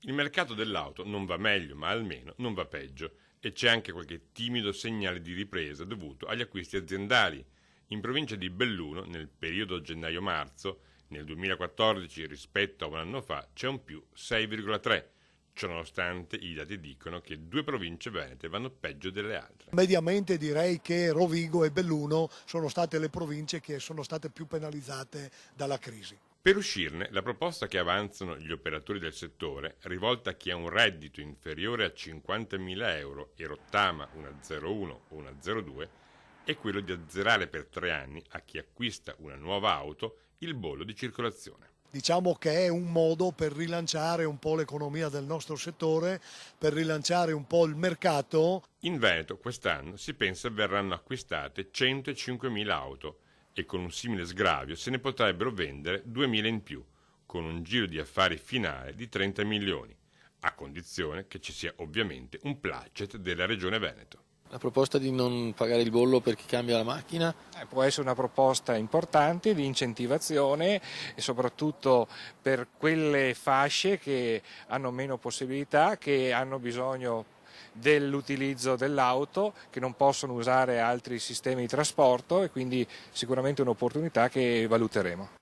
Il mercato dell'auto non va meglio, ma almeno non va peggio, e c'è anche qualche timido segnale di ripresa dovuto agli acquisti aziendali. In provincia di Belluno, nel periodo gennaio-marzo, nel 2014 rispetto a un anno fa, c'è un più 6,3. Ciononostante, i dati dicono che due province venete vanno peggio delle altre. Mediamente direi che Rovigo e Belluno sono state le province che sono state più penalizzate dalla crisi. Per uscirne, la proposta che avanzano gli operatori del settore, rivolta a chi ha un reddito inferiore a 50.000 euro e rottama una 01 o una 02, è quello di azzerare per 3 anni a chi acquista una nuova auto il bollo di circolazione. Diciamo che è un modo per rilanciare un po' l'economia del nostro settore, per rilanciare un po' il mercato. In Veneto quest'anno si pensa verranno acquistate 105.000 auto e con un simile sgravio se ne potrebbero vendere 2.000 in più, con un giro di affari finale di 30 milioni, a condizione che ci sia ovviamente un placet della Regione Veneto. La proposta di non pagare il bollo per chi cambia la macchina? Può essere una proposta importante di incentivazione e soprattutto per quelle fasce che hanno meno possibilità, che hanno bisogno dell'utilizzo dell'auto, che non possono usare altri sistemi di trasporto, e quindi sicuramente un'opportunità che valuteremo.